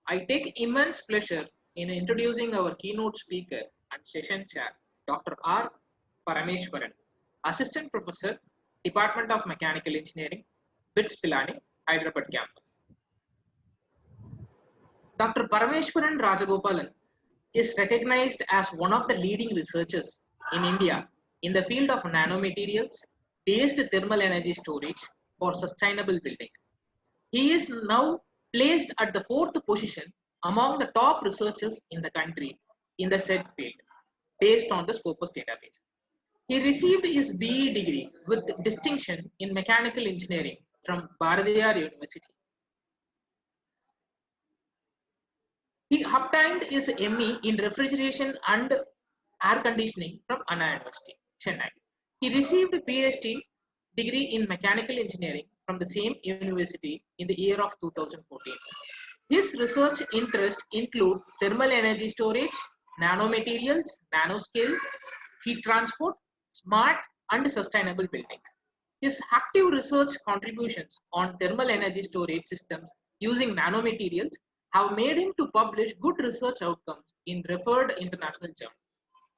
I take immense pleasure in introducing our keynote speaker and session chair, Dr. R. Parameshwaran, Assistant Professor, Department of Mechanical Engineering, BITS Pilani-Hyderabad campus. Dr. Parameshwaran Rajagopalan is recognized as one of the leading researchers in India in the field of nanomaterials based thermal energy storage for sustainable buildings. He is now placed at the fourth position among the top researchers in the country in the said field based on the Scopus database. He received his BE degree with distinction in mechanical engineering from Bharatiyar University. He obtained his ME in refrigeration and air conditioning from Anna University, Chennai. He received a PhD degree in mechanical engineering from the same university in the year of 2014. His research interests include thermal energy storage, nanomaterials, nanoscale, heat transport, smart and sustainable buildings. His active research contributions on thermal energy storage systems using nanomaterials have made him to publish good research outcomes in referred international journals.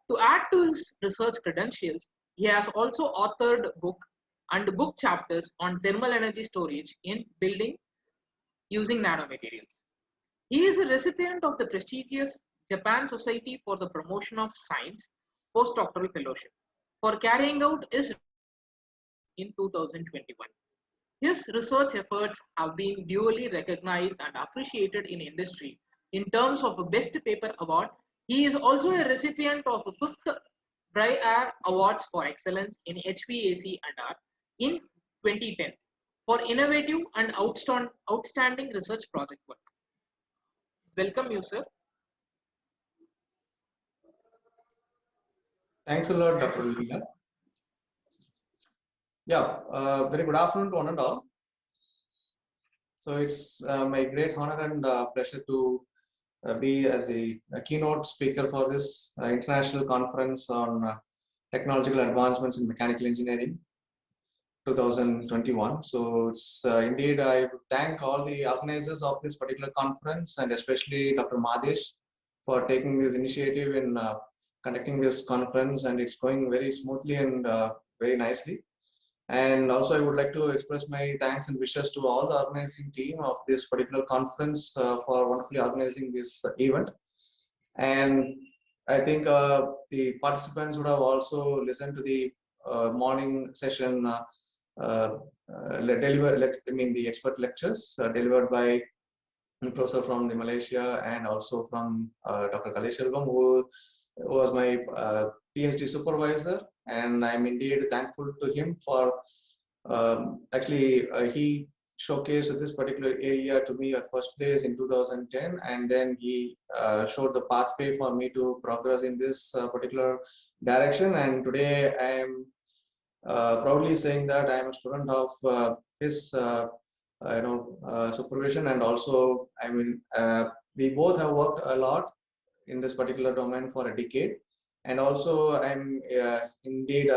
To add to his research credentials, he has also authored book chapters on thermal energy storage in building using nanomaterials. He is a recipient of the prestigious Japan Society for the Promotion of Science postdoctoral fellowship for carrying out his in 2021. His research efforts have been duly recognized and appreciated in industry in terms of a Best Paper Award. He is also a recipient of a 5th Dry Air Awards for Excellence in HVAC and R in 2010 for innovative and outstanding research project work. Welcome you, sir. Thanks a lot, Dr. Leela. Yeah, very good afternoon to one and all. So it's my great honor and pleasure to be as a keynote speaker for this international conference on technological advancements in mechanical engineering 2021. So it's indeed, I thank all the organizers of this particular conference and especially Dr. Madesh for taking this initiative in conducting this conference, and it's going very smoothly and very nicely. And also I would like to express my thanks and wishes to all the organizing team of this particular conference for wonderfully organizing this event. And I think the participants would have also listened to the morning session the expert lectures delivered by a professor from the Malaysia and also from Dr. Kaleshelvam, who was my PhD supervisor, and I'm indeed thankful to him for he showcased this particular area to me at first place in 2010, and then he showed the pathway for me to progress in this particular direction. And today I am proudly saying that I am a student of his supervision, and also we both have worked a lot in this particular domain for a decade. And also I'm indeed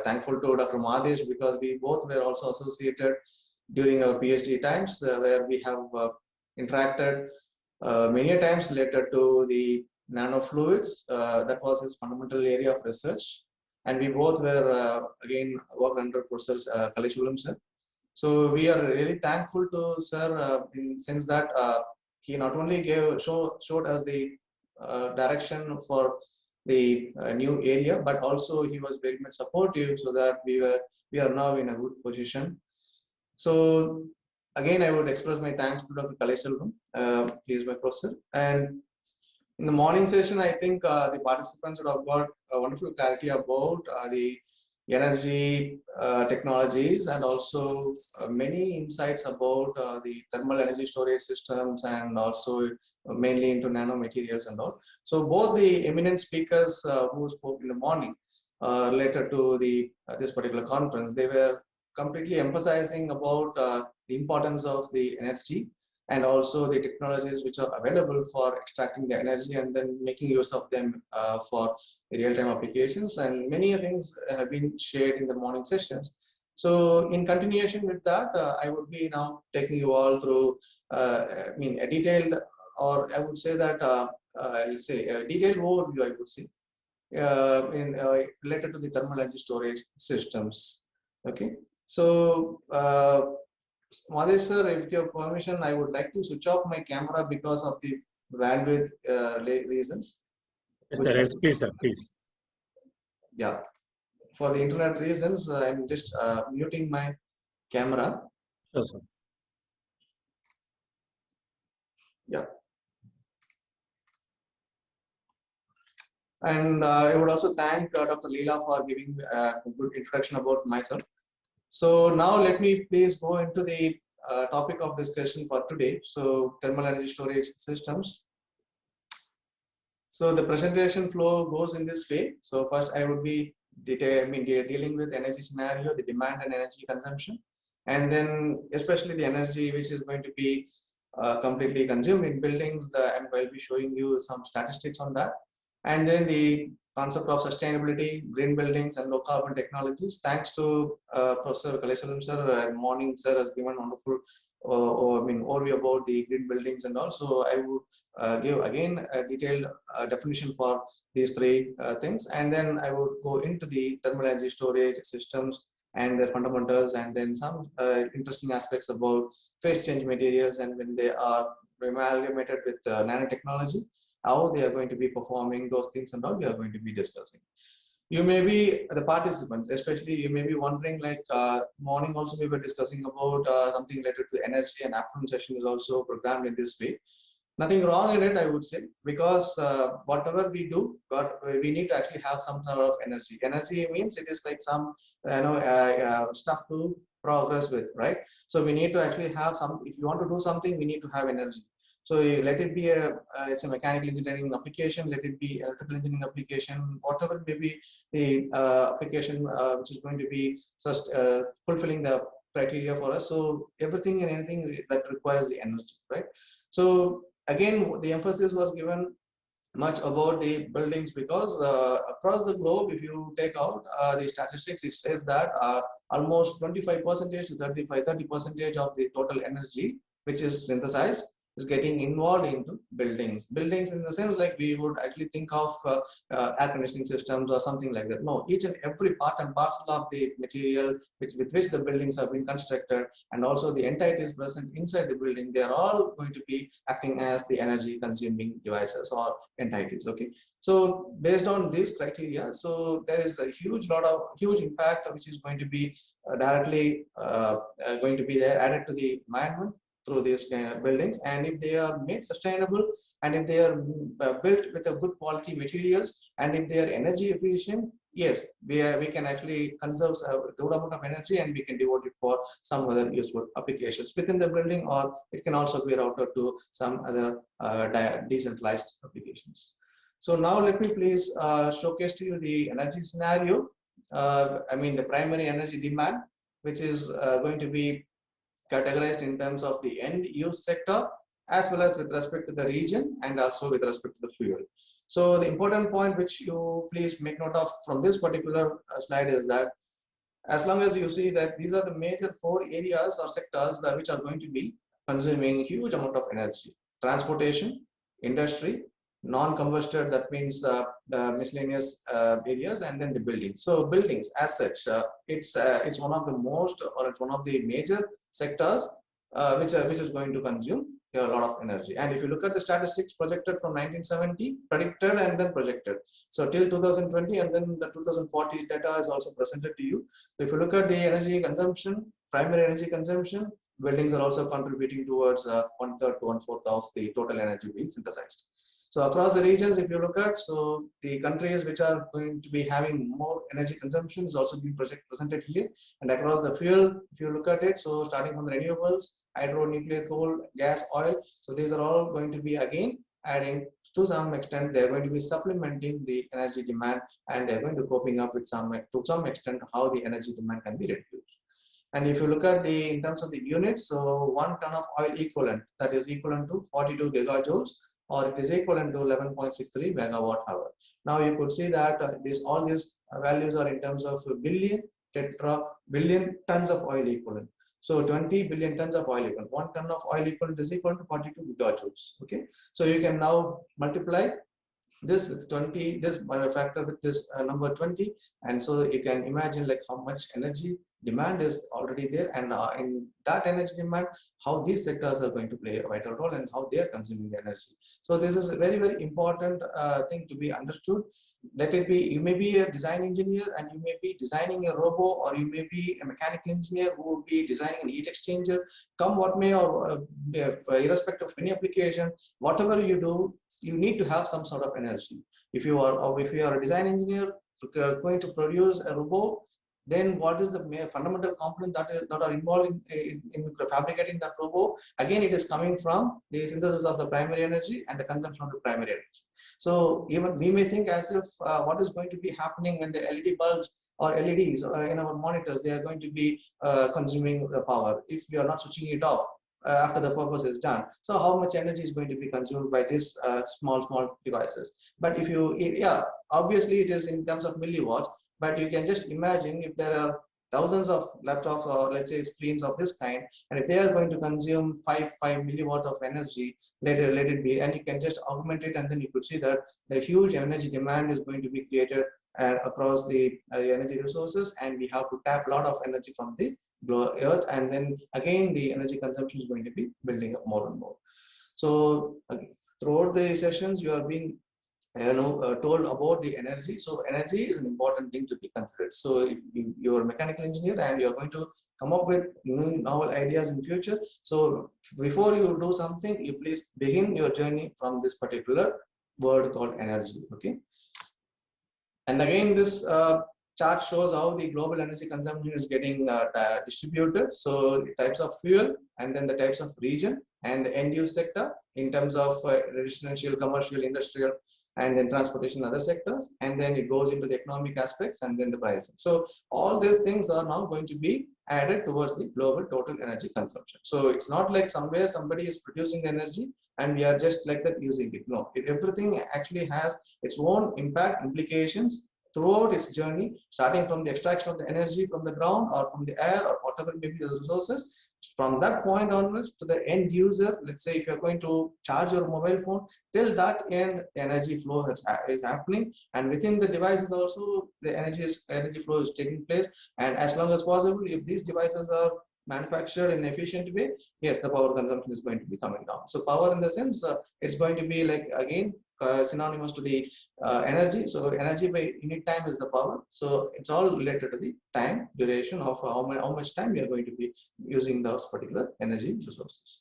thankful to Dr. Madesh, because we both were also associated during our PhD times where we have interacted many times related to the nanofluids. That was his fundamental area of research. And we both were again worked under Professor Kaleshelvam sir. So we are really thankful to sir in the sense that he not only showed us the direction for the new area, but also he was very much supportive, so that we are now in a good position. So again, I would express my thanks to Dr. Kaleshelvam. He is my professor. And in the morning session, I think the participants would have got a wonderful clarity about the energy technologies, and also many insights about the thermal energy storage systems, and also mainly into nanomaterials and all. So both the eminent speakers who spoke in the morning related to this particular conference, they were completely emphasizing about the importance of the energy and also the technologies which are available for extracting the energy and then making use of them for real-time applications. And many things have been shared in the morning sessions. So in continuation with that, I would be now taking you all through a detailed or I would say that I'll say a detailed overview, I would say, related to the thermal energy storage systems. Okay, so Madesh sir, with your permission, I would like to switch off my camera because of the bandwidth reasons. Yes, sir. Yes, please, sir. Please. Yeah, for the internet reasons, I'm just muting my camera. Sure, sir. Yeah. And I would also thank Dr. Leela for giving a good introduction about myself. So now let me please go into the topic of discussion for today. So thermal energy storage systems. So the presentation flow goes in this way. So first I would be dealing with energy scenario, the demand and energy consumption, and then especially the energy which is going to be completely consumed in buildings. I'll be showing you some statistics on that. And then the concept of sustainability, green buildings, and low carbon technologies. Thanks to Professor Kalesalam sir, morning sir has given wonderful overview about the green buildings, and also I would give again a detailed definition for these three things, and then I would go into the thermal energy storage systems and their fundamentals, and then some interesting aspects about phase change materials, and when they are amalgamated with nanotechnology, how they are going to be performing those things, and all we are going to be discussing. You may be the participants, especially you may be wondering, like morning also we were discussing about something related to energy, and afternoon session is also programmed in this way. Nothing wrong in it, I would say, because whatever we do, but we need to actually have some sort of energy. Energy means it is like some stuff to progress with, right? So we need to actually have some. If you want to do something, we need to have energy. So let it be it's a mechanical engineering application, let it be electrical engineering application, whatever may be the application which is going to be just fulfilling the criteria for us. So everything and anything that requires the energy, right? So again, the emphasis was given much about the buildings, because across the globe, if you take out the statistics, it says that almost 25% to 30% of the total energy which is synthesized is getting involved into buildings. Buildings in the sense like we would actually think of air conditioning systems or something like that. No, each and every part and parcel of the material with which the buildings have been constructed, and also the entities present inside the building, they are all going to be acting as the energy consuming devices or entities. Okay, so based on these criteria, so there is a huge impact which is going to be directly going to be there added to the environment through these buildings. And if they are made sustainable, and if they are built with a good quality materials, and if they are energy efficient, yes, we can actually conserve a good amount of energy, and we can devote it for some other useful applications within the building, or it can also be routed to some other decentralized applications. So now let me please showcase to you the energy scenario. The primary energy demand, which is going to be categorized in terms of the end use sector, as well as with respect to the region, and also with respect to the fuel. So the important point which you please make note of from this particular slide is that as long as you see that these are the major 4 areas or sectors which are going to be consuming huge amount of energy: transportation, industry, non-combusted, that means the miscellaneous areas, and then the buildings. So buildings as such, it's one of the most, or it's one of the major sectors which is going to consume a lot of energy. And if you look at the statistics projected from 1970, predicted and then projected, so till 2020, and then the 2040 data is also presented to you. So if you look at the energy consumption, primary energy consumption, buildings are also contributing towards 1/3 to 1/4 of the total energy being synthesized. So across the regions, if you look at, so the countries which are going to be having more energy consumption is also being presented here. And across the fuel, if you look at it, so starting from the renewables, hydro, nuclear, coal, gas, oil, so these are all going to be again adding to some extent. They're going to be supplementing the energy demand, and they're going to coping up with to some extent how the energy demand can be reduced. And if you look at in terms of the units, so 1 ton of oil equivalent, that is equivalent to 42 gigajoules, or it is equivalent to 11.63 megawatt hour. Now you could see that all these values are in terms of billion tons of oil equivalent. So 20 billion tons of oil equivalent. 1 ton of oil equivalent is equal to 42 gigajoules. Okay, so you can now multiply this with 20, this factor with this number 20, and so you can imagine like how much energy demand is already there, and in that energy demand, how these sectors are going to play a vital role and how they are consuming the energy. So this is a very, very important thing to be understood. Let it be, you may be a design engineer and you may be designing a robo, or you may be a mechanical engineer who will be designing an heat exchanger, come what may, or irrespective of any application, whatever you do, you need to have some sort of energy. If you are a design engineer going to produce a robot, then what is the fundamental component that are involved in fabricating that robot? Again, it is coming from the synthesis of the primary energy and the consumption of the primary energy. So even we may think as if what is going to be happening when the LED bulbs or LEDs in our monitors, they are going to be consuming the power if we are not switching it off after the purpose is done. So how much energy is going to be consumed by these small devices? But if you, yeah, obviously it is in terms of milliwatts, but you can just imagine if there are thousands of laptops or let's say screens of this kind, and if they are going to consume 5 milliwatts of energy, let it be, and you can just augment it, and then you could see that the huge energy demand is going to be created across the energy resources, and we have to tap a lot of energy from the earth, and then again the energy consumption is going to be building up more and more. So throughout the sessions you are being told about the energy. So energy is an important thing to be considered. So if you're a mechanical engineer and you're going to come up with new novel ideas in future, so before you do something, you please begin your journey from this particular word called energy. Okay, and again this chart shows how the global energy consumption is getting distributed. So the types of fuel, and then the types of region, and the end use sector in terms of residential, commercial, industrial, and then transportation, other sectors, and then it goes into the economic aspects, and then the pricing. So all these things are now going to be added towards the global total energy consumption. So it's not like somewhere somebody is producing the energy and we are just like that using it. No, everything actually has its own impact, implications throughout its journey, starting from the extraction of the energy from the ground or from the air or whatever may be the resources. From that point onwards to the end user, let's say if you're going to charge your mobile phone, till that end energy flow is happening, and within the devices also the energy flow is taking place. And as long as possible, if these devices are manufactured in an efficient way, yes, the power consumption is going to be coming down. So power in the sense, it's going to be like again synonymous to the energy. So energy by unit time is the power. So it's all related to the time duration of how much time we are going to be using those particular energy resources.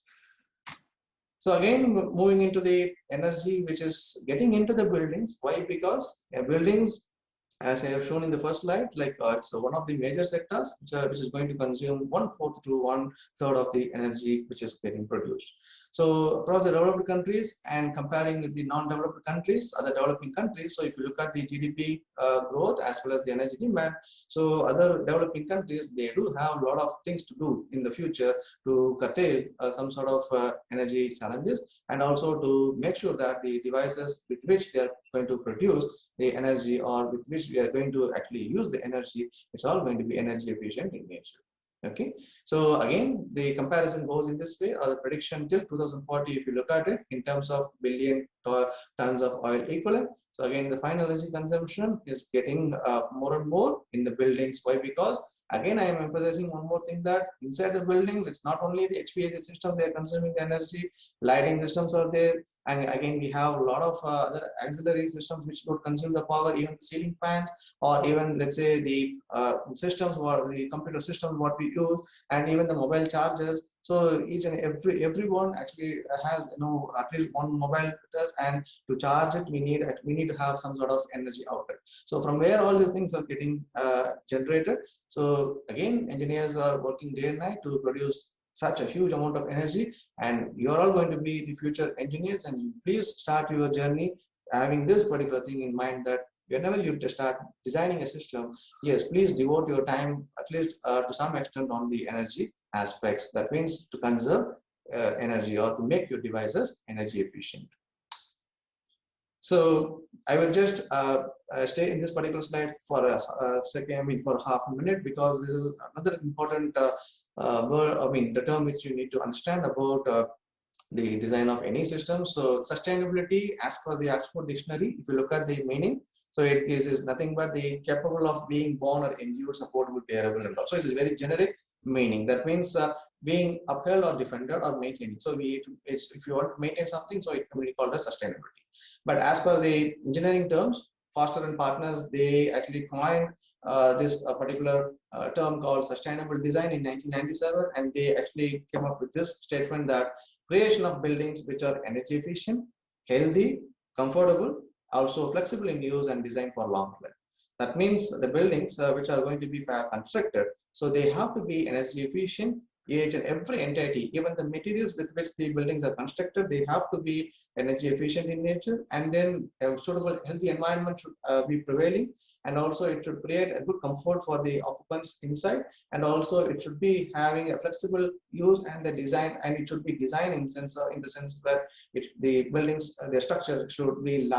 So again, moving into the energy which is getting into the buildings. Why? Because buildings, as I have shown in the first slide, like it's one of the major sectors which is going to consume 1/4 to 1/3 of the energy which is getting produced. So across the developed countries and comparing with the non-developed countries, other developing countries, so if you look at the GDP growth as well as the energy demand, so other developing countries, they do have a lot of things to do in the future to curtail some sort of energy challenges, and also to make sure that the devices with which they are going to produce the energy or with which we are going to actually use the energy, it's all going to be energy efficient in nature. Okay, so again the comparison goes in this way, or the prediction till 2040, if you look at it in terms of billion tons of oil equivalent. So again the final energy consumption is getting more and more in the buildings. Why? Because again I am emphasizing one more thing, that inside the buildings it's not only the HVAC systems they are consuming the energy, lighting systems are there, and again we have a lot of other auxiliary systems which would consume the power, even the ceiling fans, or even let's say the systems or the computer systems what we use, and even the mobile chargers. So each and everyone actually has at least one mobile with us, and to charge it we need to have some sort of energy outlet. So from where all these things are getting generated. So again engineers are working day and night to produce such a huge amount of energy, and you are all going to be the future engineers, and you please start your journey having this particular thing in mind, that whenever you start designing a system, yes, please devote your time at least to some extent on the energy aspects. That means to conserve energy or to make your devices energy efficient. So I will just stay in this particular slide for a second, I mean for half a minute, because this is another important word, I mean the term which you need to understand about the design of any system. So sustainability, as per the Oxford Dictionary, if you look at the meaning, so it is nothing but the capable of being borne or endured, supportable, bearable, and also it is very generic meaning. That means being upheld or defended or maintained. So if you want to maintain something, so it can be called as sustainability. But as per the engineering terms, Foster and partners, they actually coined this particular term called sustainable design in 1997, and they actually came up with this statement that creation of buildings which are energy efficient, healthy, comfortable, also flexible in use and designed for long life. That means the buildings which are going to be constructed, so they have to be energy efficient. Each and every entity, even the materials with which the buildings are constructed, they have to be energy efficient in nature, and then a suitable healthy environment should be prevailing, and also it should create a good comfort for the occupants inside, and also it should be having a flexible use and the design, and it should be designed in the sense that the buildings, their structure should be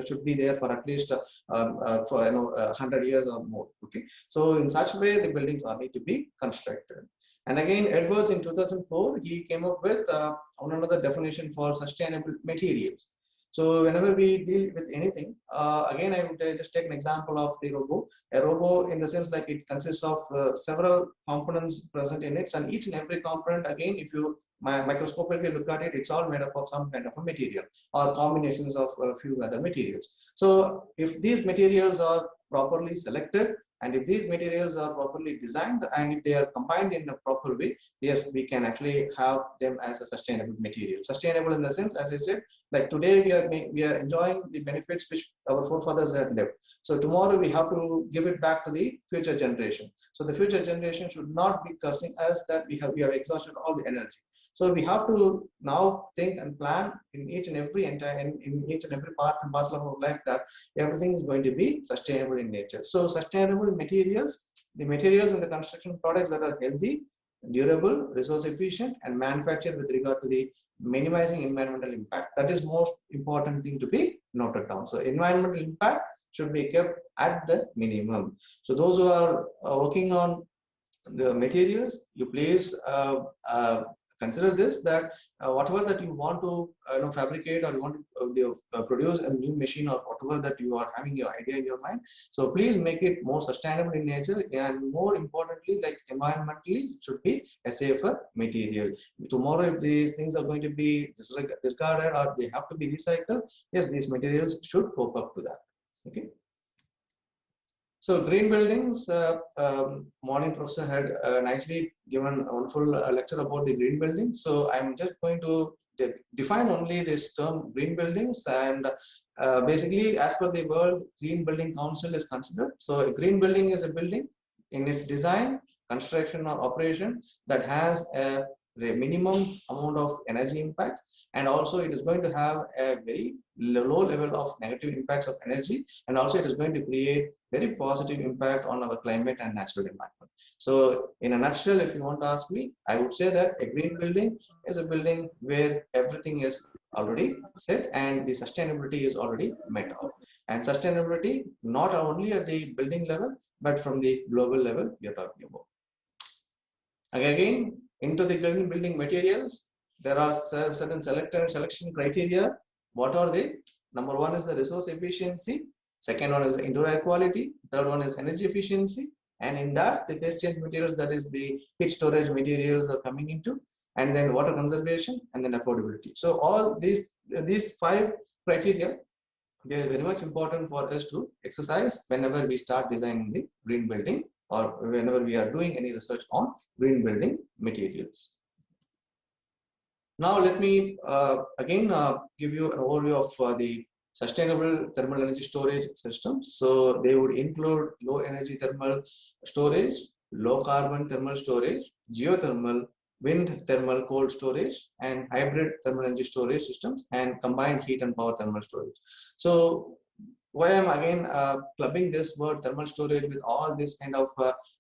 should be there for at least for 100 years or more. Okay, so in such way the buildings are need to be constructed. And again, Edwards in 2004, he came up with another definition for sustainable materials. So whenever we deal with anything, again, I would just take an example of the robo. A robo, in the sense like it consists of several components present in it, and each and every component, again, if you microscopically look at it, it's all made up of some kind of a material or combinations of a few other materials. So if these materials are properly selected, and if these materials are properly designed, and if they are combined in a proper way, yes, we can actually have them as a sustainable material. Sustainable in the sense, as I said, like today we are enjoying the benefits which our forefathers had lived. So tomorrow we have to give it back to the future generation. So the future generation should not be cursing us that we have exhausted all the energy. So we have to now think and plan in each and every in each and every part and parcel of our life that everything is going to be sustainable in nature. So sustainable materials, the materials and the construction products that are healthy, durable, resource efficient, and manufactured with regard to the minimizing environmental impact. That is most important thing to be noted down. So environmental impact should be kept at the minimum. So those who are working on the materials, you please consider this, that whatever that you want to fabricate, or you want to produce a new machine, or whatever that you are having your idea in your mind, so please make it more sustainable in nature, and more importantly, like environmentally, it should be a safer material. Tomorrow if these things are going to be discarded or they have to be recycled, yes, these materials should cope up to that. Okay. So green buildings, morning professor had nicely given a wonderful lecture about the green buildings. So I'm just going to define only this term green buildings, and basically as per the World Green Building Council is considered. So a green building is a building in its design, construction or operation that has a minimum amount of energy impact, and also it is going to have a very low level of negative impacts of energy, and also it is going to create very positive impact on our climate and natural environment. So in a nutshell, if you want to ask me, I would say that a green building is a building where everything is already set and the sustainability is already met out. And sustainability not only at the building level, but from the global level we are talking about. Again, into the green building materials, there are certain selection criteria. What are they? Number one is the resource efficiency. Second one is the indoor air quality. Third one is energy efficiency. And in that, the phase change materials, that is the heat storage materials, are coming into, and then water conservation, and then affordability. So all these 5 criteria, they are very much important for us to exercise whenever we start designing the green building, or whenever we are doing any research on green building materials. Now let me again give you an overview of the sustainable thermal energy storage systems. So they would include low energy thermal storage, low carbon thermal storage, geothermal, wind thermal cold storage, and hybrid thermal energy storage systems, and combined heat and power thermal storage. So why I'm again clubbing this word thermal storage with all this kind of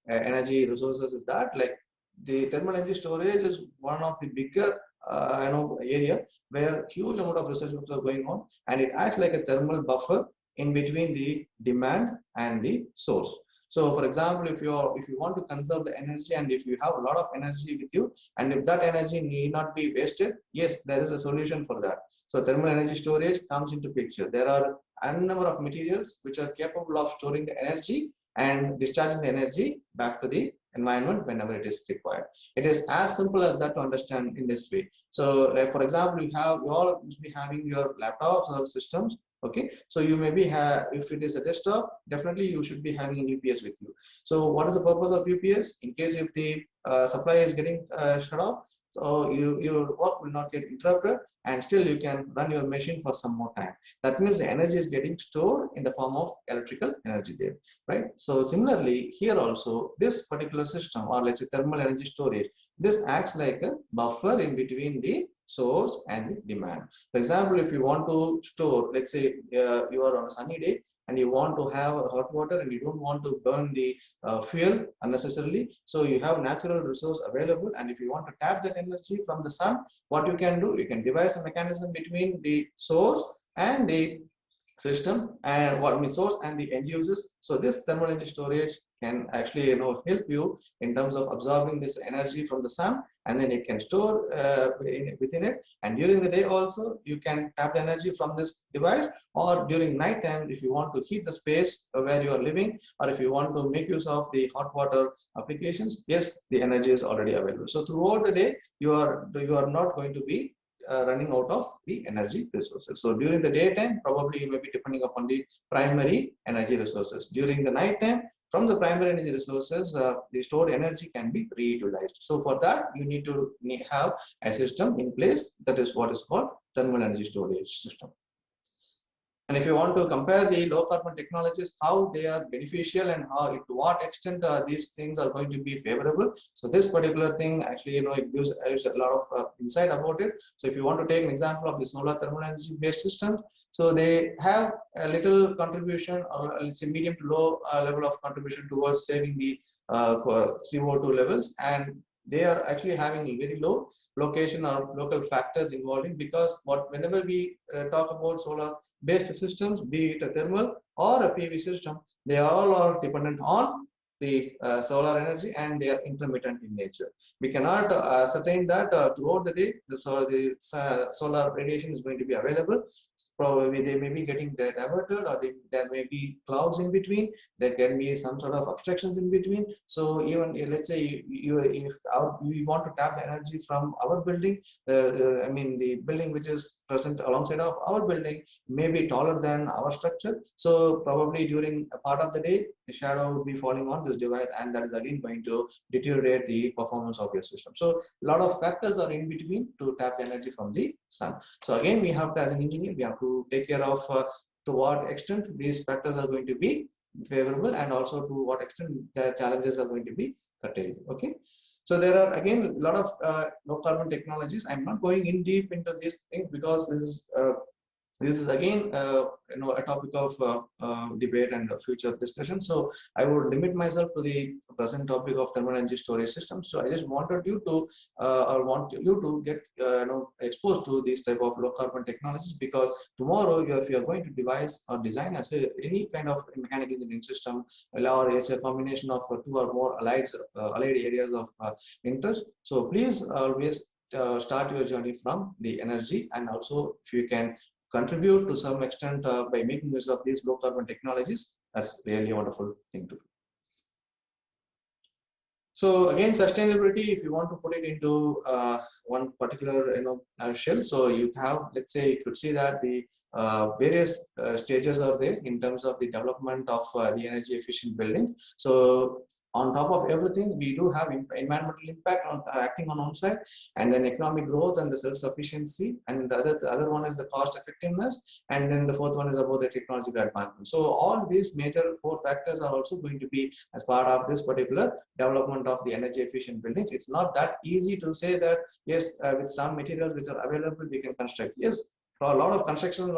energy resources is that, like, the thermal energy storage is one of the bigger area where huge amount of research are going on, and it acts like a thermal buffer in between the demand and the source. So for example, if you want to conserve the energy, and if you have a lot of energy with you, and if that energy need not be wasted, yes, there is a solution for that. So thermal energy storage comes into picture. There are a number of materials which are capable of storing the energy and discharging the energy back to the environment whenever it is required. It is as simple as that to understand in this way. So like for example, you all must be having your laptops or systems. Okay, so you may be if it is a desktop, definitely you should be having an UPS with you. So what is the purpose of UPS? In case if the supply is getting shut off, so your work will not get interrupted, and still you can run your machine for some more time. That means the energy is getting stored in the form of electrical energy there, right? So similarly here also, this particular system, or let's say thermal energy storage, this acts like a buffer in between the source and the demand. For example, if you want to store, let's say you are on a sunny day and you want to have hot water and you don't want to burn the fuel unnecessarily, so you have natural resource available, and if you want to tap that energy from the sun, what you can do, you can devise a mechanism between the source and the system, and what means source and the end users. So this thermal energy storage can actually help you in terms of absorbing this energy from the sun, and then it can store within it, and during the day also you can tap the energy from this device, or during night time if you want to heat the space where you are living, or if you want to make use of the hot water applications, yes, the energy is already available. So throughout the day you are not going to be running out of the energy resources. So during the daytime, probably you may be depending upon the primary energy resources. During the night time, from the primary energy resources, the stored energy can be reutilized. So for that, you need to have a system in place. That is what is called thermal energy storage system. And if you want to compare the low carbon technologies, how they are beneficial and how, to what extent these things are going to be favorable. So this particular thing actually, it gives a lot of insight about it. So if you want to take an example of the solar thermal energy based systems, so they have a little contribution, or let's say medium to low level of contribution towards saving the CO2 levels, and they are actually having a very low location or local factors involving, because whenever we talk about solar based systems, be it a thermal or a PV system, they all are dependent on the solar energy, and they are intermittent in nature. We cannot ascertain that throughout the day the solar radiation is going to be available. Probably they may be getting diverted, or there may be clouds in between. There can be some sort of obstructions in between. So even let's say if we want to tap the energy from our building, I mean the building which is present alongside of our building may be taller than our structure. So probably during a part of the day, the shadow will be falling on this device, and that is again going to deteriorate the performance of your system. So a lot of factors are in between to tap the energy from the sun. So again, we have to, as an engineer, we have to take care of to what extent these factors are going to be favorable, and also to what extent the challenges are going to be curtailed. Okay. So there are again a lot of low carbon technologies. I'm not going in deep into these things because this is again a topic of debate and future discussion. So I would limit myself to the present topic of thermal energy storage systems. So I just wanted you to want you to get exposed to these type of low carbon technologies, because tomorrow if you are going to devise or design as any kind of mechanical engineering system, or it's a combination of two or more allied areas of interest. So please always start your journey from the energy, and also if you can contribute to some extent by making use of these low carbon technologies, that's really a wonderful thing to do. So again, sustainability, if you want to put it into one particular shell, so you have, let's say, you could see that the various stages are there in terms of the development of the energy efficient buildings. So on top of everything, we do have environmental impact on acting on onsite, and then economic growth and the self-sufficiency, and the other one is the cost effectiveness, and then the fourth one is about the technological advancement. So all these major four factors are also going to be as part of this particular development of the energy efficient buildings. It's not that easy to say that yes, with some materials which are available we can construct. Yes, a lot of construction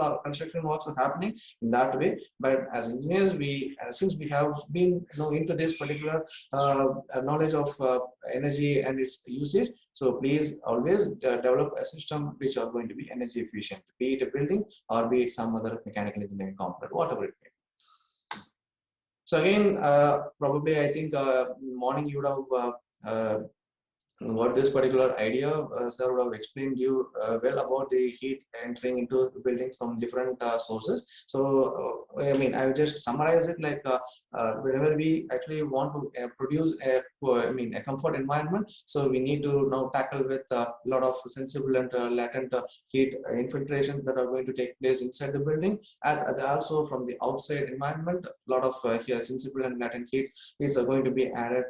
works are happening in that way. But as engineers, we since we have been into this particular knowledge of energy and its usage, so please always develop a system which are going to be energy efficient, be it a building or be it some other mechanical engineering component, whatever it may be. So again, probably I think morning you would have what this particular idea, sir would have explained you well about the heat entering into buildings from different sources. So, I mean, I will just summarize it like whenever we actually want to produce a comfort environment, so we need to now tackle with a lot of sensible and latent heat infiltration that are going to take place inside the building, and also from the outside environment, a lot of sensible and latent heats are going to be added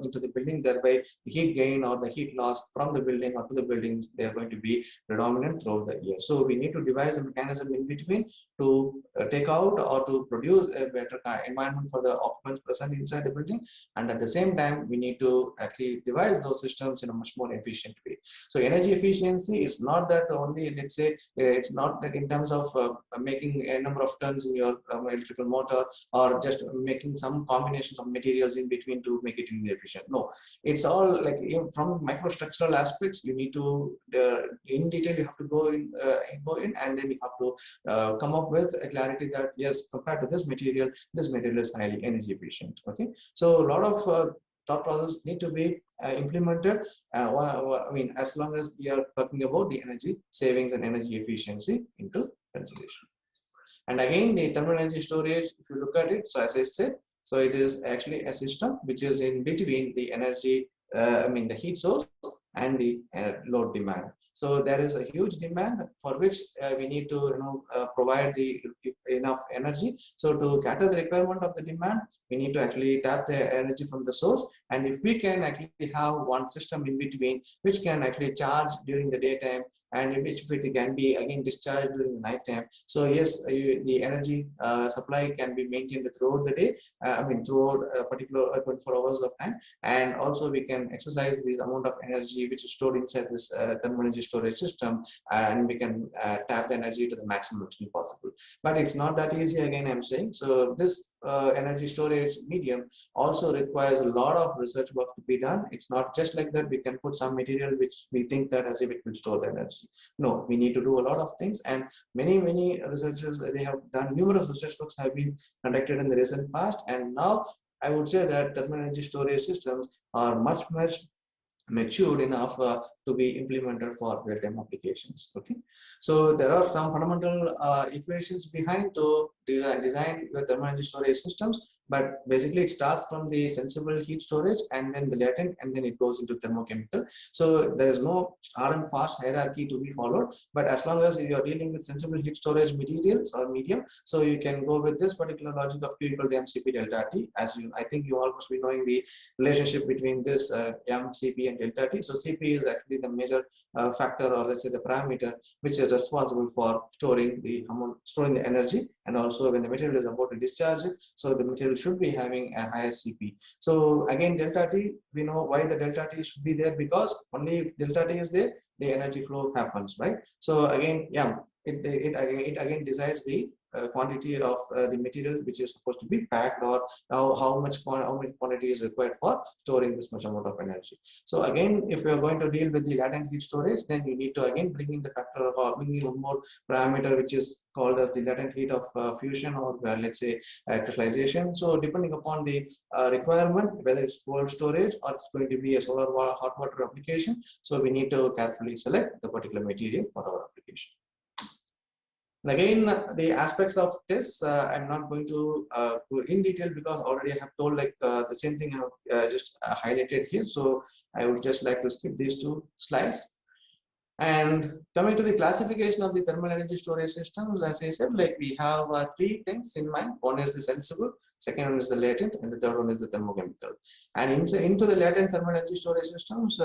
into the building, thereby the heat gain or the heat loss from the building or to the buildings, they are going to be predominant throughout the year. So we need to devise a mechanism in between to take out or to produce a better environment for the occupants present inside the building, and at the same time we need to actually devise those systems in a much more efficient way. So energy efficiency is not that only, let's say, it's not that in terms of making a number of turns in your electrical motor or just making some combination of materials in between to make it energy efficient. No, it's all like from microstructural aspects. You need to in detail you have to go in and then you have to come up with a clarity that yes, compared to this material is highly energy efficient. Okay, so a lot of thought process need to be implemented. I mean, as long as we are talking about the energy savings and energy efficiency into consideration. And again, the thermal energy storage, if you look at it, so as I said, so it is actually a system which is in between the energy, the heat source and the load demand. So there is a huge demand for which we need to provide the enough energy. So to cater the requirement of the demand, we need to actually tap the energy from the source. And if we can actually have one system in between which can actually charge during the daytime and in which it can be again discharged during the night time. So yes, the energy supply can be maintained throughout the day, throughout a particular 24 hours of time, and also we can exercise the amount of energy which is stored inside this thermal energy storage system, and we can tap the energy to the maximum extent possible. But it's not that easy, again I'm saying. So this energy storage medium also requires a lot of research work to be done. It's not just like that we can put some material which we think that as if it will store the energy. No, we need to do a lot of things, and many researchers, they have done numerous research works have been conducted in the recent past, and now I would say that thermal energy storage systems are much matured enough to be implemented for real-time applications. Okay, so there are some fundamental equations behind to design your thermal energy storage systems, but basically it starts from the sensible heat storage and then the latent, and then it goes into thermochemical. So there is no hard and fast hierarchy to be followed, but as long as you are dealing with sensible heat storage materials or medium, so you can go with this particular logic of Q equal to mCp delta T. As you, I think you almost be knowing the relationship between this mCp and delta T. So Cp is actually the major factor, or let's say the parameter which is responsible for storing the energy, and also when the material is about to discharge it, so the material should be having a higher Cp. So again, delta T, we know why the delta T should be there, because only if delta T is there, the energy flow happens, right? So again, yeah, it again decides the quantity of the material which is supposed to be packed, or how much quantity is required for storing this much amount of energy. So again, if you are going to deal with the latent heat storage, then you need to again bring in the factor, or bring in one more parameter which is called as the latent heat of fusion, or let's say crystallization. So depending upon the requirement, whether it's cold storage or it's going to be a solar hot water application, so we need to carefully select the particular material for our application. And again, the aspects of this, I'm not going to go in detail, because already I have told like the same thing I have just highlighted here. So I would just like to skip these two slides. And coming to the classification of the thermal energy storage systems, as I said, like we have three things in mind. One is the sensible, second one is the latent, and the third one is the thermochemical. And into the latent thermal energy storage systems,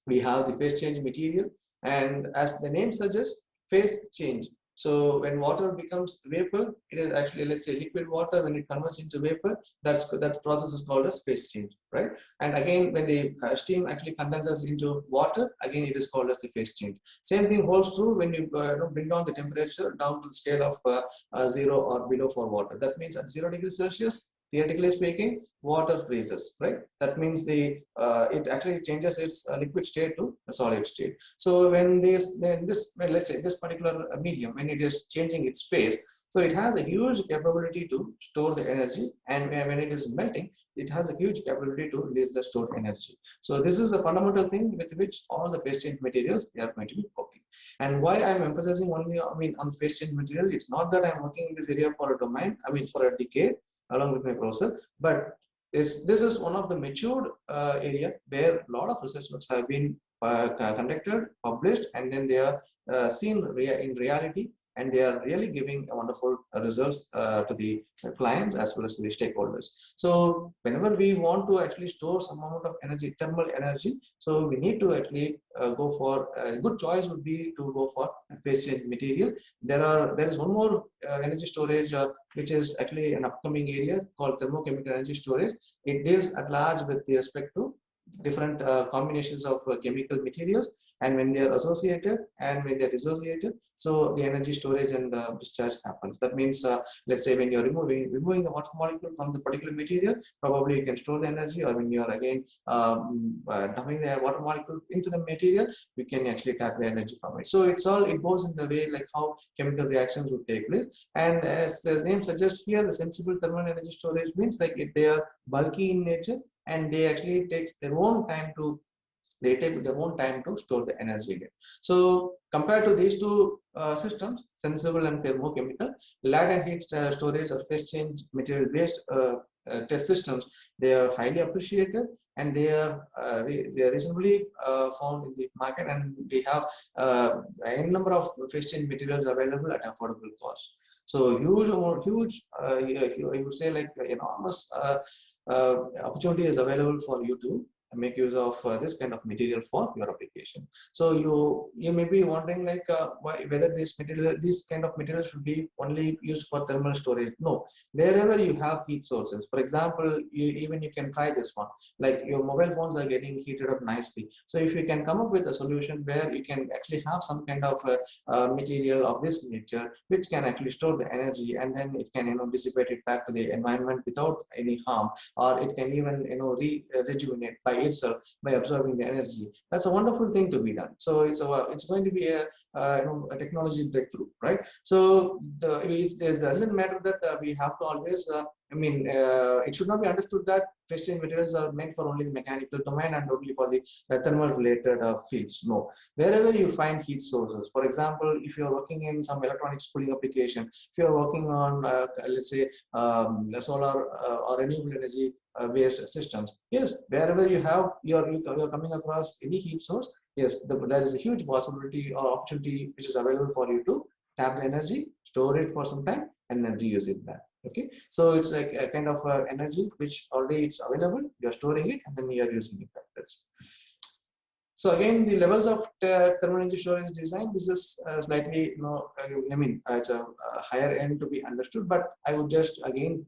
we have the phase change material, and as the name suggests, phase change. So when water becomes vapor, it is actually, let's say, liquid water. When it converts into vapor, that process is called as phase change, right? And again, when the steam actually condenses into water, again it is called as the phase change. Same thing holds true when you bring down the temperature down to the scale of 0 or below for water. That means at 0 degrees Celsius, theoretically speaking, water freezes, right? That means it actually changes its liquid state to a solid state. So when let's say this particular medium, when it is changing its phase, so it has a huge capability to store the energy, and when it is melting, it has a huge capability to release the stored energy. So this is a fundamental thing with which all the phase change materials, they are going to be working. And why I'm emphasizing only, on phase change material, it's not that I'm working in this area for a domain, for a decade along with my professor, but this is one of the matured area where a lot of research works have been conducted, published, and then they are seen in reality, and they are really giving a wonderful results to the clients as well as to the stakeholders. So whenever we want to actually store some amount of energy, thermal energy, so we need to actually go for a good choice would be to go for a phase change material. There is one more energy storage which is actually an upcoming area called thermochemical energy storage. It deals at large with the respect to different combinations of chemical materials, and when they are associated and when they are dissociated, so the energy storage and discharge happens. That means, let's say when you're removing the water molecule from the particular material, probably you can store the energy, or when you are again dumping the water molecule into the material, you can actually tap the energy from it. So it goes in the way like how chemical reactions would take place. And as the name suggests here, the sensible thermal energy storage means like if they are bulky in nature, and they actually take their own time to store the energy again. So compared to these two systems, sensible and thermochemical, latent heat storage or phase change material based test systems, they are highly appreciated, and they are reasonably found in the market, and we have a number of phase change materials available at affordable cost. So huge, I would say like enormous opportunity is available for you to make use of this kind of material for your application. So you may be wondering like whether this kind of material should be only used for thermal storage. No, wherever you have heat sources, for example, you can try this one, like your mobile phones are getting heated up nicely. So if you can come up with a solution where you can actually have some kind of material of this nature which can actually store the energy, and then it can dissipate it back to the environment without any harm, or it can even rejuvenate by itself by absorbing the energy. That's a wonderful thing to be done. So it's going to be a technology breakthrough, right? So it doesn't matter that we have to always it should not be understood that phase change materials are meant for only the mechanical domain and only for the thermal related fields. No, wherever you find heat sources, for example, if you are working in some electronics cooling application, if you are working on let's say solar or renewable energy based systems, yes, wherever you're coming across any heat source, yes, there is a huge possibility or opportunity which is available for you to tap the energy, store it for some time, and then reuse it back. Okay, so it's like a kind of energy which already it's available, you're storing it, and then you're using it back. That's so again, the levels of thermal energy storage design, this is slightly, it's a higher end to be understood, but I would just again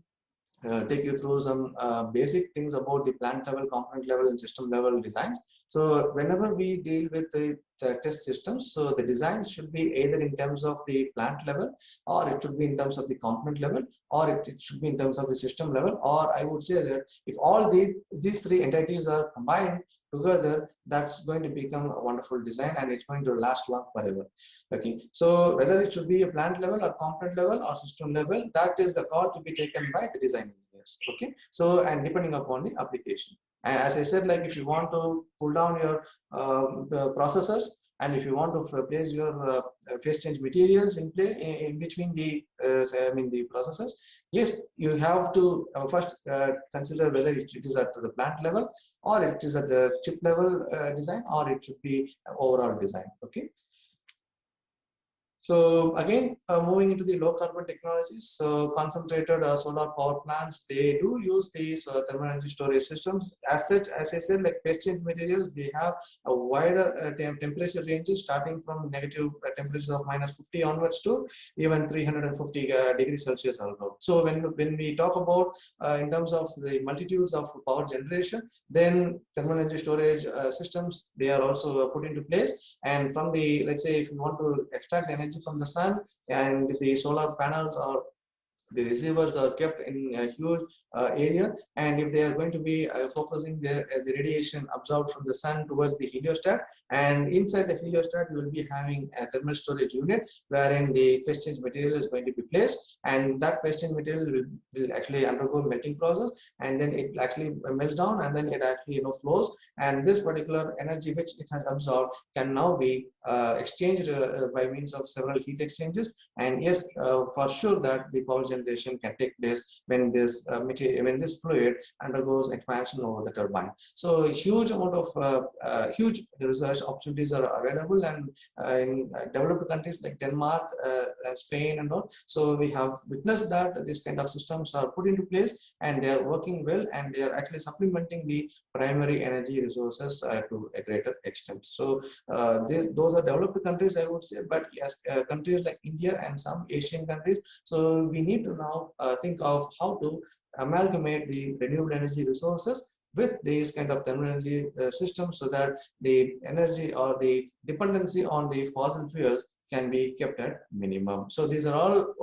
take you through some basic things about the plant level, component level, and system level designs. So whenever we deal with the test systems, so the designs should be either in terms of the plant level, or it should be in terms of the component level, or it should be in terms of the system level, or I would say that if all these three entities are combined together, that's going to become a wonderful design, and it's going to last long forever. Okay, so whether it should be a plant level or component level or system level, that is the call to be taken by the design engineers. Okay, so and depending upon the application, and as I said, like if you want to pull down your processors, and if you want to place your phase change materials in play in between the the processors, yes, you have to first consider whether it is at the plant level, or it is at the chip level design, or it should be overall design. Okay, So again, moving into the low carbon technologies, so concentrated solar power plants, they do use these thermal energy storage systems. As such, as I said, like waste change materials, they have a wider temperature ranges starting from negative temperatures of -50 onwards to even 350 degrees Celsius also. So when we talk about in terms of the multitudes of power generation, then thermal energy storage systems, they are also put into place. And from the, let's say, if you want to extract the energy from the sun, and the solar panels or the receivers are kept in a huge area, and if they are going to be focusing the radiation absorbed from the sun towards the heliostat, and inside the heliostat you will be having a thermal storage unit wherein the phase change material is going to be placed, and that phase change material will actually undergo melting process, and then it actually melts down, and then it actually flows, and this particular energy which it has absorbed can now be exchanged by means of several heat exchanges. And yes, for sure that the power generation can take place when this material, when this fluid undergoes expansion over the turbine. So a huge amount of huge research opportunities are available, and in developed countries like Denmark, Spain, and all. So we have witnessed that these kind of systems are put into place, and they are working well, and they are actually supplementing the primary energy resources to a greater extent. So those are developed countries, I would say, but yes, countries like India and some Asian countries. So we need to now think of how to amalgamate the renewable energy resources with these kind of thermal energy systems, so that the energy or the dependency on the fossil fuels can be kept at minimum. So these are all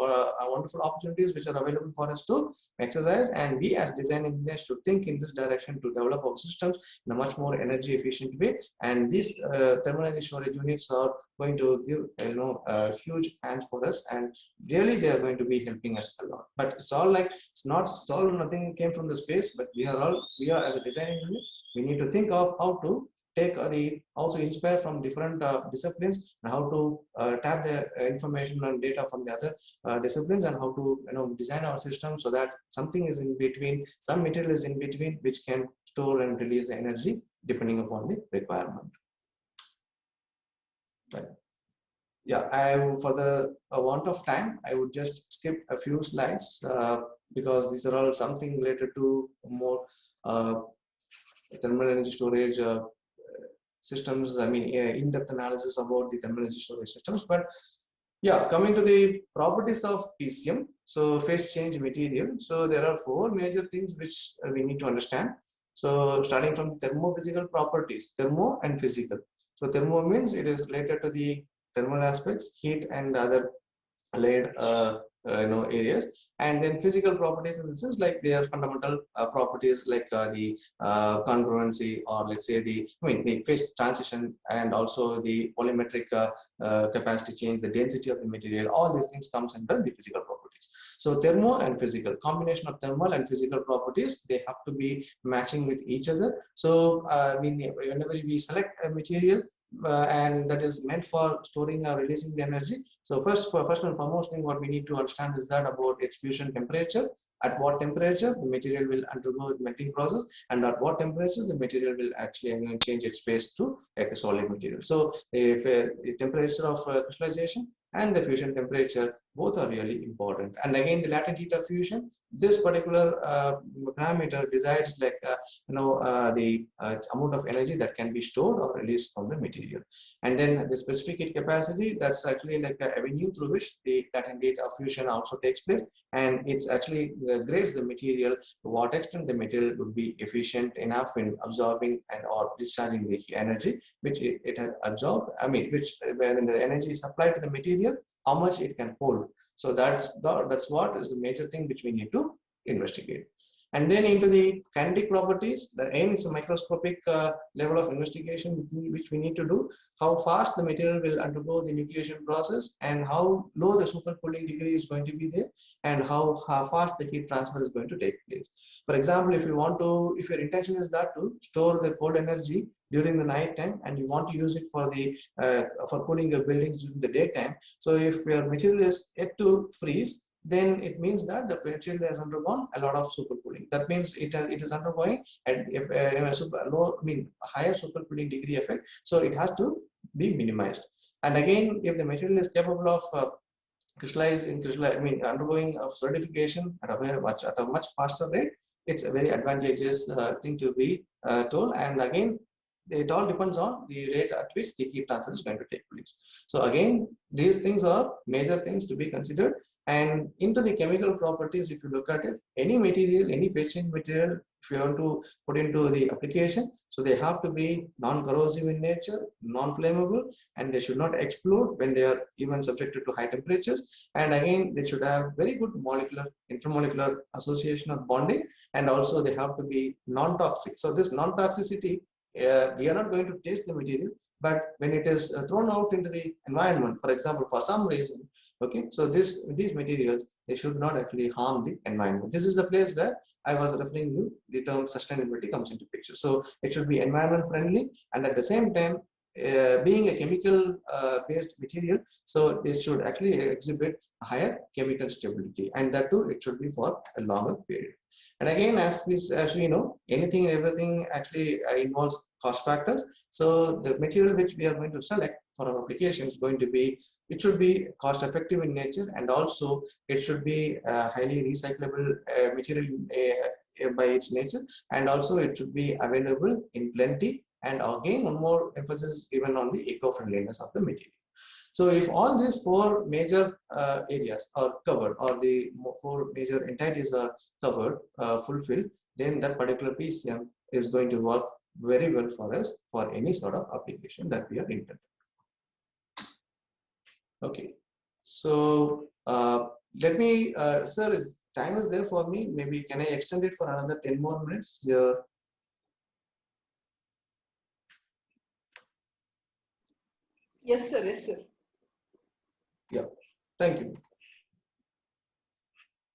wonderful opportunities which are available for us to exercise, and we as design engineers should think in this direction to develop our systems in a much more energy efficient way. And these thermal energy storage units are going to give a huge hands for us, and really they are going to be helping us a lot. But it's all like, it's all nothing came from the space, but we are as a design engineer, we need to think of how to take how to inspire from different disciplines, and how to tap the information and data from the other disciplines, and how to design our system so that something is in between, some material is in between, which can store and release the energy depending upon the requirement. Right. Yeah, for the want of time, I would just skip a few slides because these are all something related to more thermal energy storage systems. I mean, in-depth analysis about the thermal energy storage systems. But yeah, coming to the properties of PCM, so phase change material. So there are four major things which we need to understand. So starting from the thermophysical properties, thermo and physical. So thermo means it is related to the thermal aspects, heat and other laid areas, and then physical properties in the sense like their fundamental properties like the congruency, or let's say the phase transition, and also the volumetric capacity change, the density of the material. All these things comes under the physical properties. So thermo and physical, combination of thermal and physical properties, they have to be matching with each other. So whenever we select a material and that is meant for storing or releasing the energy, so first and foremost thing what we need to understand is that about its fusion temperature. At what temperature the material will undergo the melting process, and at what temperature the material will actually change its phase to a solid material. So if the temperature of crystallization and the fusion temperature, both are really important. And again, the latent heat of fusion, this particular parameter decides like the amount of energy that can be stored or released from the material. And then the specific heat capacity, that's actually like an avenue through which the latent heat of fusion also takes place, and it actually grades the material to what extent the material would be efficient enough in absorbing and or discharging the energy which it has absorbed. I mean, which when the energy is applied to the material, how much it can hold. So that's what is the major thing which we need to investigate. And then into the kinetic properties, the aim is a microscopic level of investigation which we need to do. How fast the material will undergo the nucleation process, and how low the supercooling degree is going to be there, and how fast the heat transfer is going to take place. For example, if your intention is that to store the cold energy during the night time, and you want to use it for the for cooling your buildings during the daytime. So if your material is yet to freeze, then it means that the material has undergone a lot of supercooling. That means it is undergoing a higher supercooling degree effect. So it has to be minimized. And again, if the material is capable of undergoing of certification at a much faster rate, it's a very advantageous thing to be told. And again, it all depends on the rate at which the heat transfer is going to take place. So again, these things are major things to be considered. And into the chemical properties, if you look at it, any material, any packaging material, if you want to put into the application, so they have to be non-corrosive in nature, non-flammable, and they should not explode when they are even subjected to high temperatures. And again, they should have very good molecular, intermolecular association or bonding, and also they have to be non-toxic. So this non-toxicity, we are not going to taste the material, but when it is thrown out into the environment, for example, for some reason, okay, so these materials, they should not actually harm the environment. This is the place where I was referring to the term sustainability comes into picture. So it should be environment friendly, and at the same time, being a chemical based material, so it should actually exhibit a higher chemical stability, and that too, it should be for a longer period. And again, as we know, anything and everything actually involves cost factors. So the material which we are going to select for our application is going to be, it should be cost effective in nature, and also it should be highly recyclable material by its nature, and also it should be available in plenty. And again, one more emphasis given on the eco-friendliness of the material. So if all these four major areas are covered, or the four major entities are covered, fulfilled, then that particular PCM is going to work very well for us for any sort of application that we are intending. Okay, so let me, sir, time is there for me. Maybe can I extend it for another 10 more minutes? Yeah. Yes, sir. Yes, sir. Yeah, thank you.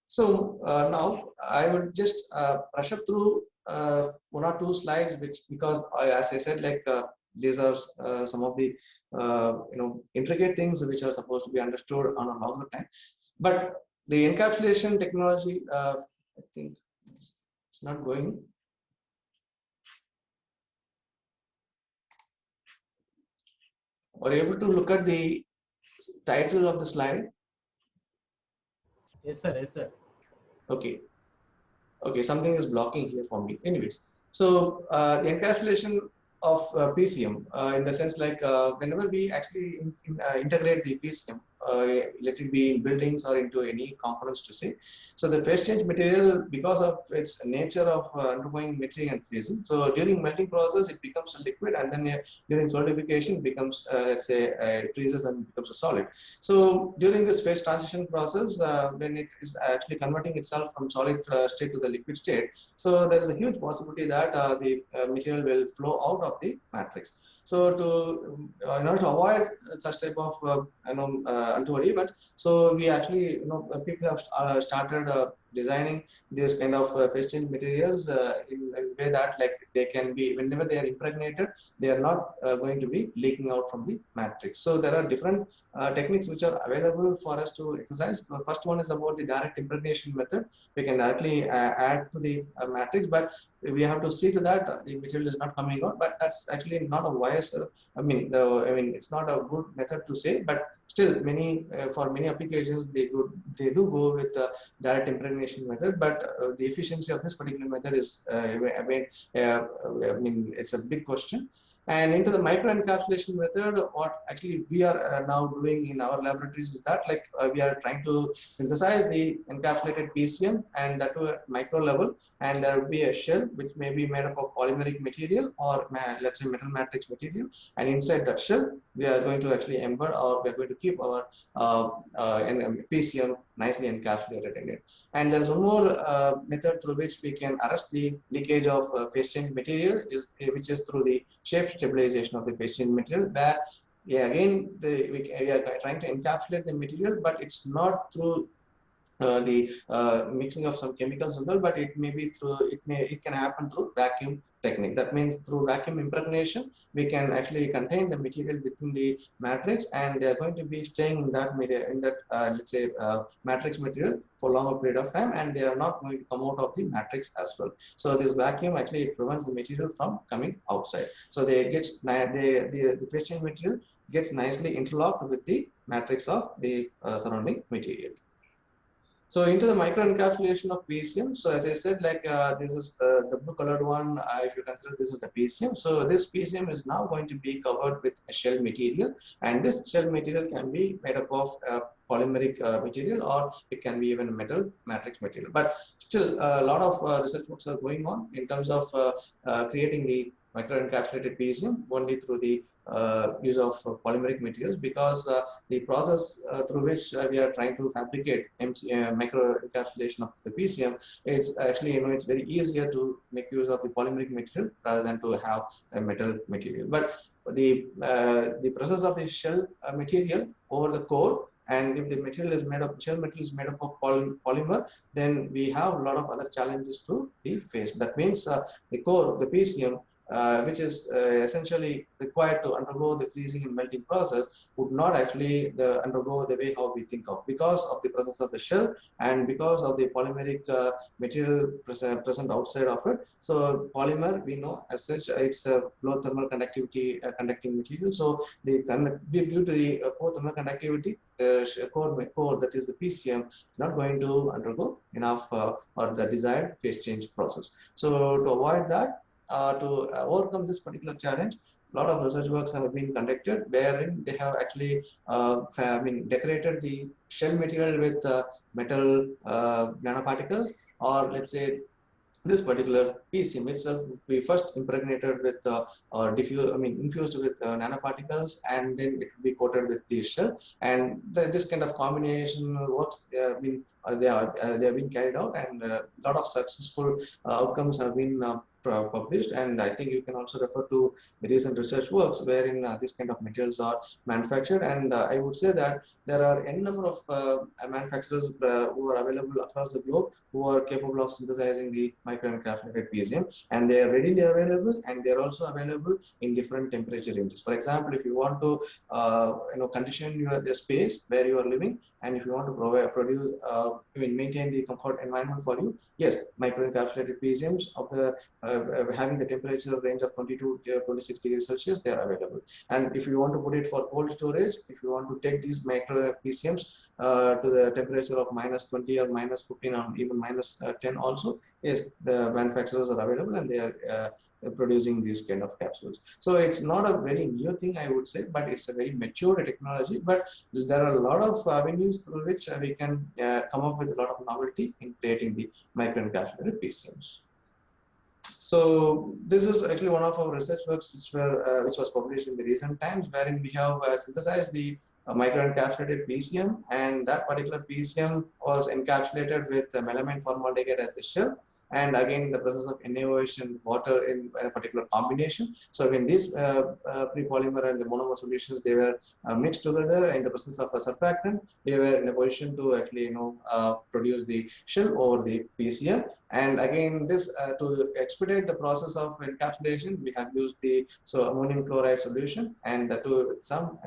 So now I would just brush up through one or two slides, which, because as I said, like these are some of the intricate things which are supposed to be understood on a longer time. But the encapsulation technology, I think it's not going. Are you able to look at the title of the slide? Yes, sir. Yes, sir. Okay. Okay, something is blocking here for me. Anyways, so the encapsulation of PCM in the sense, like whenever we actually integrate the PCM, let it be in buildings or into any components to say. So the phase change material, because of its nature of undergoing melting and freezing, so during melting process it becomes a liquid, and then during solidification becomes let's say it freezes and becomes a solid. So during this phase transition process, when it is actually converting itself from solid state to the liquid state, so there is a huge possibility that the material will flow out of the matrix. So to in order to avoid such type of untoward event, so we actually people have started designing this kind of phase change materials in a way that, like, they can be, whenever they are impregnated, they are not going to be leaking out from the matrix. So there are different techniques which are available for us to exercise. The first one is about the direct impregnation method. We can directly add to the matrix, but we have to see to that the material is not coming out. But that's actually not a wise. It's not a good method to say, but still, for many applications, they do go with the direct impregnation method. But the efficiency of this particular method is, it's a big question. And into the micro encapsulation method, what actually we are now doing in our laboratories is that, like, we are trying to synthesize the encapsulated PCM, and that to a micro level, and there will be a shell which may be made up of polymeric material, or let's say metal matrix material, and inside that shell we are going to actually embed, or we are going to keep our PCM nicely encapsulated in it. And there's one more method through which we can arrest the leakage of phase change material, which is through the shape stabilization of the phase change material, where again we are trying to encapsulate the material, but it's not through the mixing of some chemicals and all, but it may be through it can happen through vacuum technique. That means through vacuum impregnation, we can actually contain the material within the matrix, and they are going to be staying in that material, in that let's say matrix material for longer period of time, and they are not going to come out of the matrix as well. So this vacuum actually it prevents the material from coming outside. So they get the phase change material gets nicely interlocked with the matrix of the surrounding material. So into the micro encapsulation of PCM. So as I said, like this is the blue colored one. If you consider this is the PCM, so this PCM is now going to be covered with a shell material, and this shell material can be made up of polymeric material, or it can be even metal matrix material. But still, a lot of research works are going on in terms of creating the microencapsulated PCM only through the use of polymeric materials, because the process through which we are trying to fabricate microencapsulation of the PCM is actually, it's very easier to make use of the polymeric material rather than to have a metal material. But the process of the shell material over the core, and if the material is made up, shell material is made up of polymer, then we have a lot of other challenges to be faced. That means the core, the PCM, which is essentially required to undergo the freezing and melting process, would not actually undergo the way how we think of, because of the presence of the shell and because of the polymeric material present outside of it. So polymer, we know as such, it's a low thermal conductivity conducting material. So due to the poor thermal conductivity, the core, that is the PCM, is not going to undergo enough or the desired phase change process. So to avoid that, to overcome this particular challenge, a lot of research works have been conducted, wherein they have actually decorated the shell material with metal nanoparticles, or let's say this particular PCM itself we first impregnated with or infused with nanoparticles, and then it will be coated with the shell. And this kind of combination works they have been carried out, and a lot of successful outcomes have been published. And I think you can also refer to the recent research works wherein these kind of materials are manufactured. And I would say that there are n number of manufacturers who are available across the globe, who are capable of synthesizing the microencapsulated PCM, and they are readily available, and they are also available in different temperature ranges. For example, if you want to condition the space where you are living, and if you want to maintain the comfort environment for you, yes, microencapsulated PCMs of the having the temperature range of 22 to 26 degrees Celsius, they are available. And if you want to put it for cold storage, if you want to take these micro PCMs to the temperature of -20 or -15 or even -10 also, yes, the manufacturers are available, and they are producing these kind of capsules. So it's not a very new thing, I would say, but it's a very mature technology. But there are a lot of avenues through which we can come up with a lot of novelty in creating the microencapsulated PCMs. So this is actually one of our research works which was published in the recent times, wherein we have synthesized the microencapsulated PCM, and that particular PCM was encapsulated with melamine formaldehyde as a shell, and again the process of NaOH and water in a particular combination. So when these pre-polymer and the monomer solutions, they were mixed together in the presence of a surfactant, they were in a position to actually produce the shell over the PCM. And again, this to expedite the process of encapsulation, we have used the ammonium chloride solution, and to some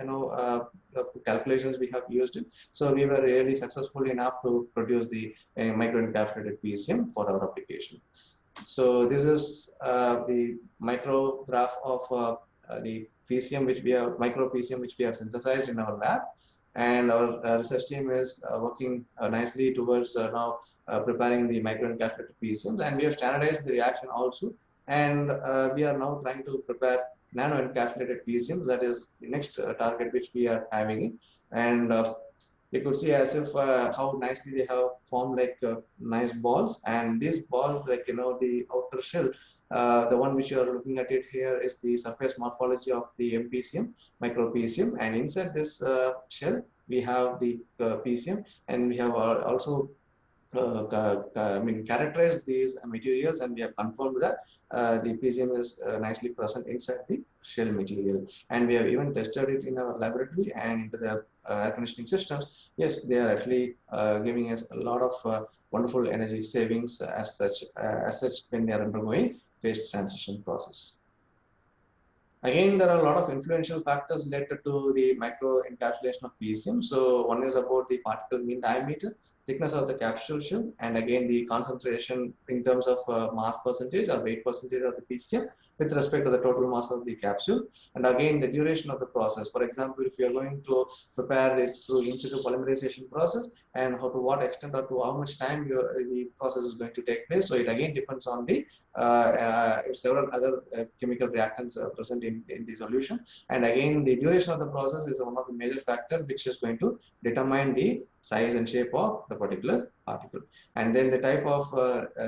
calculations we have used it. So we were really successful enough to produce the microencapsulated PCM for our application. So this is the micro graph of the PCM which we have synthesized in our lab. And our research team is working nicely towards now preparing the microencapsulated PCMs, and we have standardized the reaction also. And we are now trying to prepare nano-encapsulated PCMs. That is the next target which we are having. And you could see as if how nicely they have formed like nice balls. And these balls, like the outer shell, the one which you are looking at it here is the surface morphology of the MPCM, micro PCM. And inside this shell, we have the PCM, and we have also characterized these materials, and we have confirmed that the PCM is nicely present inside the shell material. And we have even tested it in our laboratory, and the air conditioning systems, yes, they are actually giving us a lot of wonderful energy savings as such when they are undergoing phase transition process. Again, there are a lot of influential factors related to the micro encapsulation of PCM. So one is about the particle mean diameter, thickness of the capsule shell, and again the concentration in terms of mass percentage or weight percentage of the PCM with respect to the total mass of the capsule, and again the duration of the process. For example, if you are going to prepare it through in situ polymerization process, and how to what extent or to how much time the process is going to take place. So it again depends on the several other chemical reactants present in the solution, and again the duration of the process is one of the major factor which is going to determine the size and shape of the particular particle, and then the type of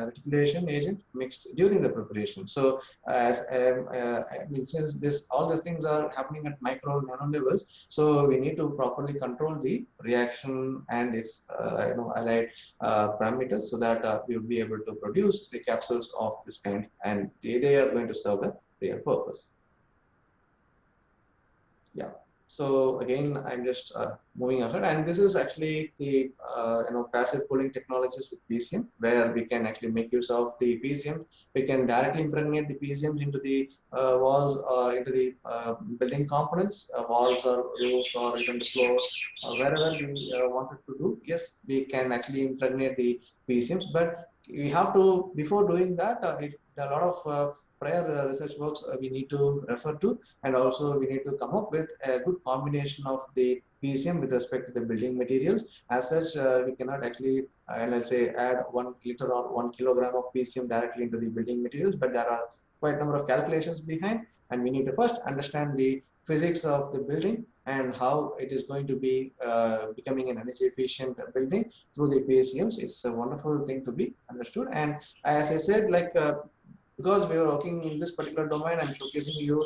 reticulation agent mixed during the preparation. So as I mean, since this all these things are happening at micro and nano levels, so we need to properly control the reaction and its allied parameters, so that we will be able to produce the capsules of this kind, and they are going to serve the real purpose. Yeah. So again, I'm just moving ahead, and this is actually the passive cooling technologies with PCM, where we can actually make use of the PCM. We can directly impregnate the PCMs into the walls or into the building components, walls or roofs or even the floor, wherever we wanted to do. Yes, we can actually impregnate the PCMs, but we have to, before doing that, there are a lot of prior research works we need to refer to, and also we need to come up with a good combination of the PCM with respect to the building materials. As such, we cannot actually, let's say, add 1 liter or 1 kilogram of PCM directly into the building materials, but there are quite a number of calculations behind, and we need to first understand the physics of the building and how it is going to be becoming an energy efficient building through the PCMs. It's a wonderful thing to be understood, and as I said, like because we are working in this particular domain, I'm showcasing you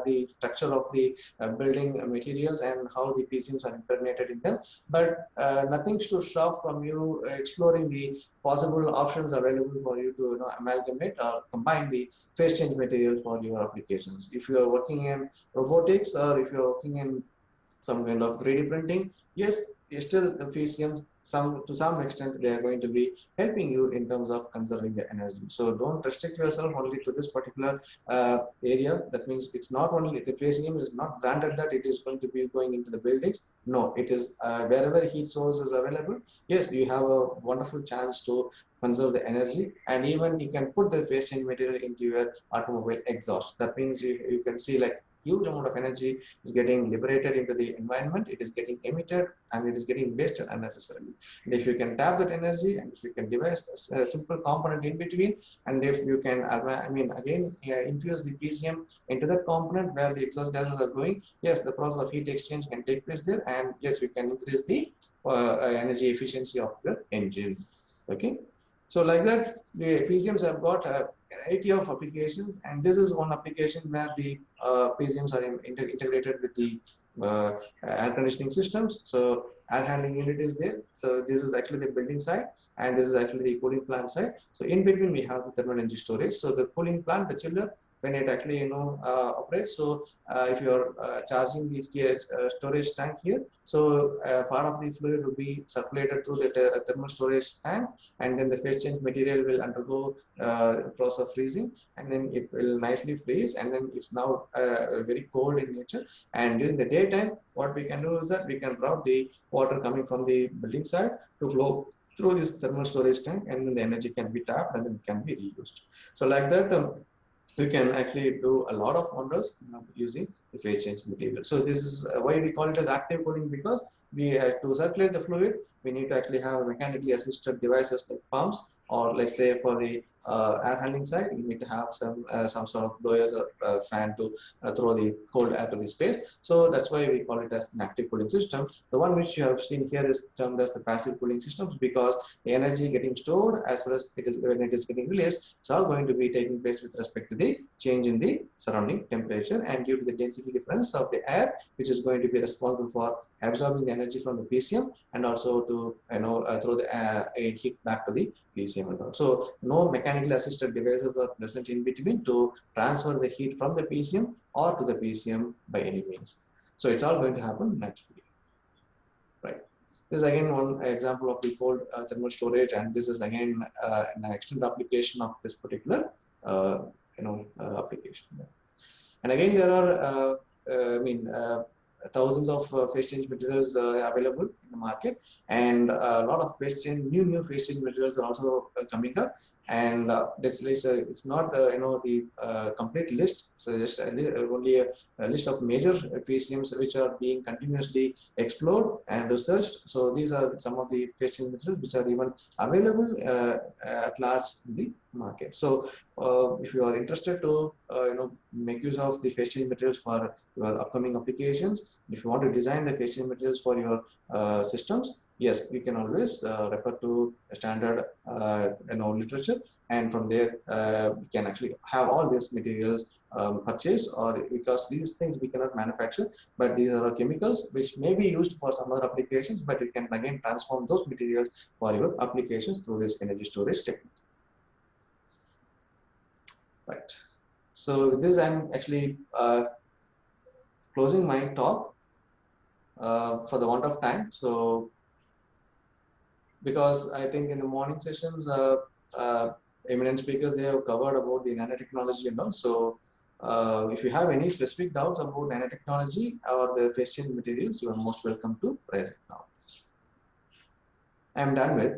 the structure of the building materials and how the PCMs are impregnated in them. But nothing should stop from you exploring the possible options available for you to amalgamate or combine the phase change material for your applications. If you are working in robotics, or if you are working in some kind of 3D printing, yes, still the PCMs, to some extent, they are going to be helping you in terms of conserving the energy. So don't restrict yourself only to this particular area. That means it's not only the PCM is not granted that it is going to be going into the buildings. No, it is wherever heat source is available. Yes, you have a wonderful chance to conserve the energy, and even you can put the phase change material into your automobile exhaust. That means you can see like huge amount of energy is getting liberated into the environment, it is getting emitted, and it is getting wasted unnecessarily. And if you can tap that energy, and if you can devise a simple component in between, and if you can, infuse the PCM into that component where the exhaust gases are going, yes, the process of heat exchange can take place there, and yes, we can increase the energy efficiency of the engine. Okay. So like that, the PCMs have got a variety of applications, and this is one application where the PCMs are integrated with the air conditioning systems. So air handling unit is there. So this is actually the building side, and this is actually the cooling plant side. So in between we have the thermal energy storage. So the cooling plant, the chiller, when it actually operates. So if you are charging the storage tank here, so part of the fluid will be circulated through the thermal storage tank, and then the phase change material will undergo the process of freezing, and then it will nicely freeze, and then it's now very cold in nature. And during the daytime, what we can do is that we can route the water coming from the building side to flow through this thermal storage tank, and then the energy can be tapped and then it can be reused. So like that, we can actually do a lot of wonders using the phase change material. So this is why we call it as active cooling, because we have to circulate the fluid, we need to actually have mechanically assisted devices like pumps, or let's say for the air handling side, we need to have some sort of blowers or fan to throw the cold air to the space. So that's why we call it as an active cooling system. The one which you have seen here is termed as the passive cooling systems, because the energy getting stored as well as when it is getting released, it's all going to be taking place with respect to the change in the surrounding temperature, and due to the density difference of the air, which is going to be responsible for absorbing the energy from the PCM, and also to throw the heat back to the PCM. So no mechanical assisted devices are present in between to transfer the heat from the PCM or to the PCM by any means. So it's all going to happen naturally. right? This is again one example of the cold thermal storage, and this is again an extended application of this particular application. And again, there are thousands of phase change materials available in the market, and a lot of new phase change materials are also coming up. And this list, it's not the complete list. It's just only a list of major PCMs which are being continuously explored and researched. So these are some of the phase change materials which are even available at large in the market. So if you are interested to make use of the phase change materials for your upcoming applications, if you want to design the phase change materials for your systems, yes, you can always refer to standard literature, and from there we can actually have all these materials purchased, or because these things we cannot manufacture, but these are chemicals which may be used for some other applications, but you can again transform those materials for your applications through this energy storage technique. Right. So with this, I'm actually closing my talk for the want of time. So because I think in the morning sessions, eminent speakers, they have covered about the nanotechnology and all. So if you have any specific doubts about nanotechnology or the phase change materials, you are most welcome to raise it now. I'm done with.